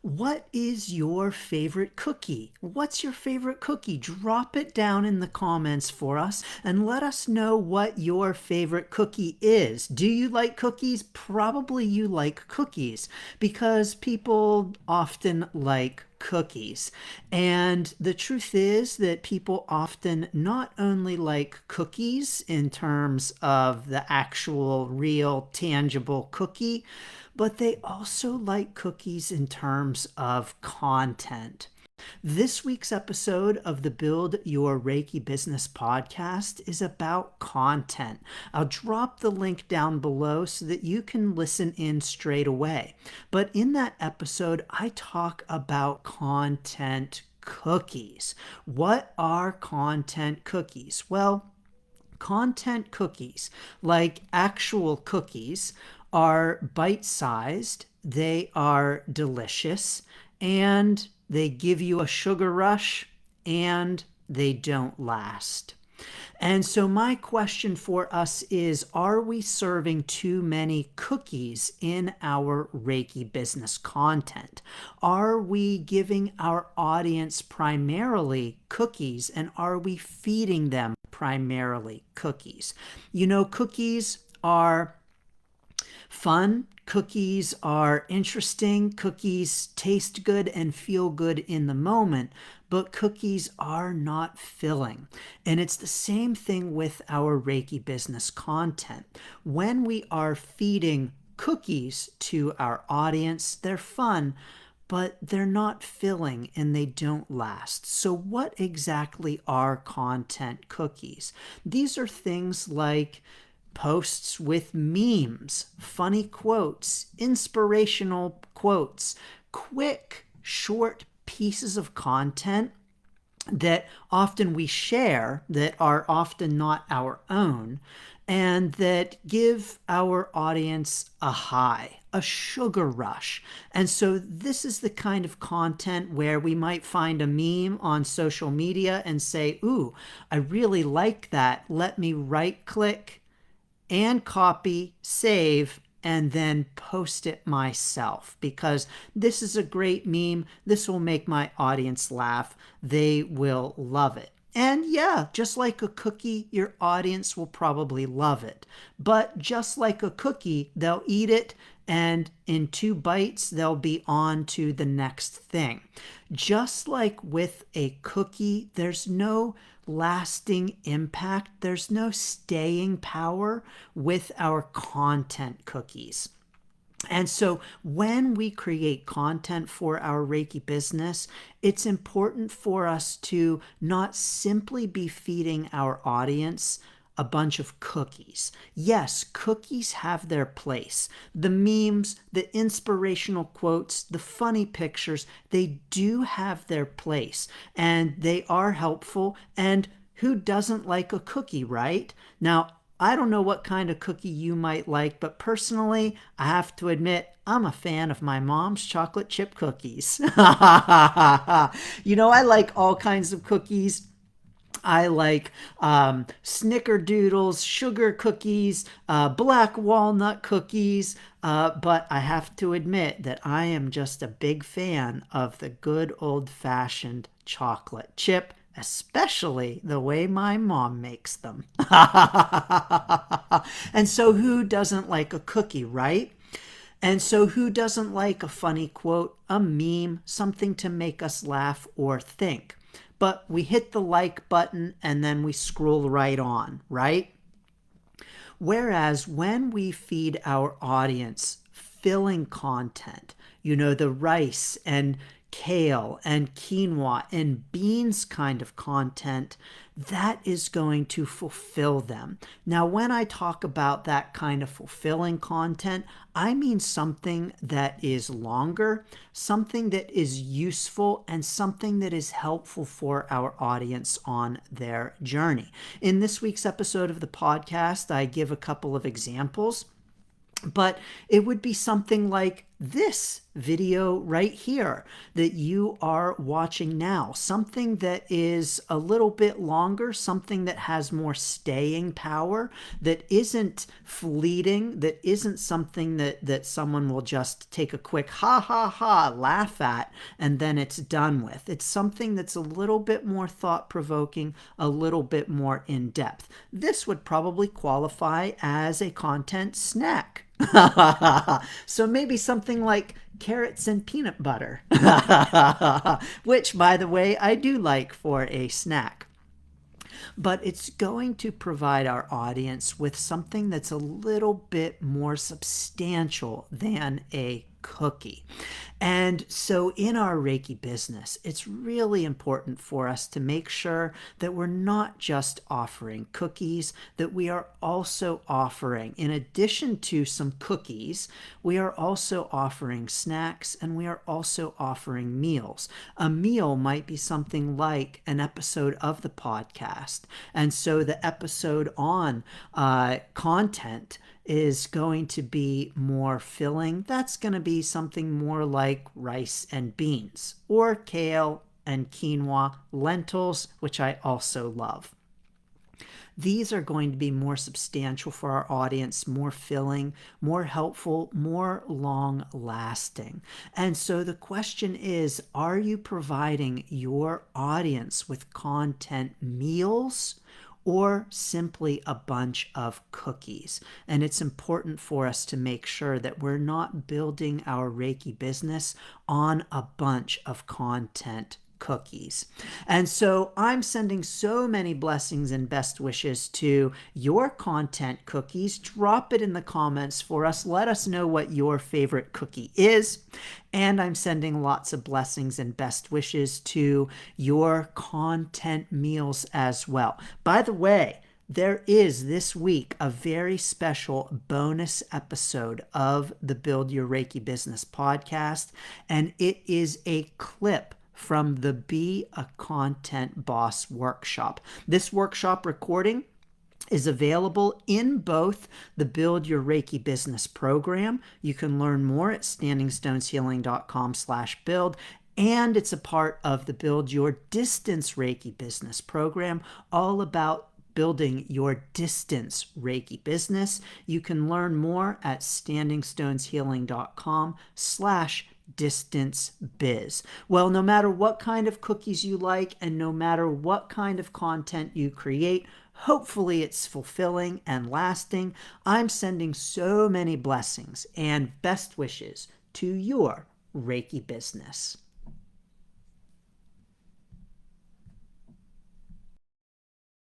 What is your favorite cookie? What's your favorite cookie? Drop it down in the comments for us and let us know what your favorite cookie is. Do you like cookies? Probably you like cookies because people often like cookies. And the truth is that people often not only like cookies in terms of the actual, real, tangible cookie, but they also like cookies in terms of content. This week's episode of the Build Your Reiki Business podcast is about content. I'll drop the link down below so that you can listen in straight away. But in that episode, I talk about content cookies. What are content cookies? Well, content cookies, like actual cookies, are bite sized, they are delicious, and they give you a sugar rush, and they don't last. And so, my question for us is, are we serving too many cookies in our Reiki business content? Are we giving our audience primarily cookies, and are we feeding them primarily cookies? You know, cookies are fun. Cookies are interesting. Cookies taste good and feel good in the moment, but cookies are not filling. And it's the same thing with our Reiki business content. When we are feeding cookies to our audience, they're fun, but they're not filling and they don't last. So, what exactly are content cookies? These are things like posts with memes, funny quotes, inspirational quotes, quick, short pieces of content that often we share that are often not our own and that give our audience a high, a sugar rush. And so this is the kind of content where we might find a meme on social media and say, ooh, I really like that. Let me right click and copy, save, and then post it myself because this is a great meme. This will make my audience laugh. They will love it. And yeah, just like a cookie, your audience will probably love it. But just like a cookie, they'll eat it and in 2 bites, they'll be on to the next thing. Just like with a cookie, there's no lasting impact, there's no staying power with our content cookies. And so when we create content for our Reiki business, it's important for us to not simply be feeding our audience a bunch of cookies. Yes, cookies have their place. The memes, the inspirational quotes, the funny pictures, they do have their place and they are helpful. And who doesn't like a cookie, right? Now, I don't know what kind of cookie you might like, but personally, I have to admit, I'm a fan of my mom's chocolate chip cookies. You know, I like all kinds of cookies. I like snickerdoodles, sugar cookies, black walnut cookies, but I have to admit that I am just a big fan of the good old-fashioned chocolate chip, especially the way my mom makes them. And so who doesn't like a cookie, right? And so who doesn't like a funny quote, a meme, something to make us laugh or think? But we hit the like button and then we scroll right on, right? Whereas when we feed our audience filling content, you know, the rice and kale and quinoa and beans kind of content, that is going to fulfill them. Now, when I talk about that kind of fulfilling content, I mean something that is longer, something that is useful, and something that is helpful for our audience on their journey. In this week's episode of the podcast, I give a couple of examples. But it would be something like this video right here that you are watching now, something that is a little bit longer, something that has more staying power, that isn't fleeting, that isn't something that someone will just take a quick ha ha ha laugh at and then it's done with. It's something that's a little bit more thought-provoking, a little bit more in-depth. This would probably qualify as a content snack. So maybe something like carrots and peanut butter, which, by the way, I do like for a snack. But it's going to provide our audience with something that's a little bit more substantial than a cookie. And so in our Reiki business, it's really important for us to make sure that we're not just offering cookies, that we are also offering, in addition to some cookies, we are also offering snacks, and we are also offering meals. A meal might be something like an episode of the podcast. And so the episode on content is going to be more filling. That's going to be something more like rice and beans, or kale and quinoa, lentils, which I also love. These are going to be more substantial for our audience, more filling, more helpful, more long lasting. And so the question is, are you providing your audience with content meals or simply a bunch of cookies? And it's important for us to make sure that we're not building our Reiki business on a bunch of content cookies. And so I'm sending so many blessings and best wishes to your content cookies. Drop it in the comments for us. Let us know what your favorite cookie is. And I'm sending lots of blessings and best wishes to your content meals as well. By the way, there is this week a very special bonus episode of the Build Your Reiki Business podcast, and it is a clip from the Be a Content Boss workshop. This workshop recording is available in both the Build Your Reiki Business program. You can learn more at standingstoneshealing.com/build. And it's a part of the Build Your Distance Reiki Business program, all about building your distance Reiki business. You can learn more at standingstoneshealing.com/distance biz. Well, no matter what kind of cookies you like and no matter what kind of content you create, hopefully it's fulfilling and lasting. I'm sending so many blessings and best wishes to your Reiki business.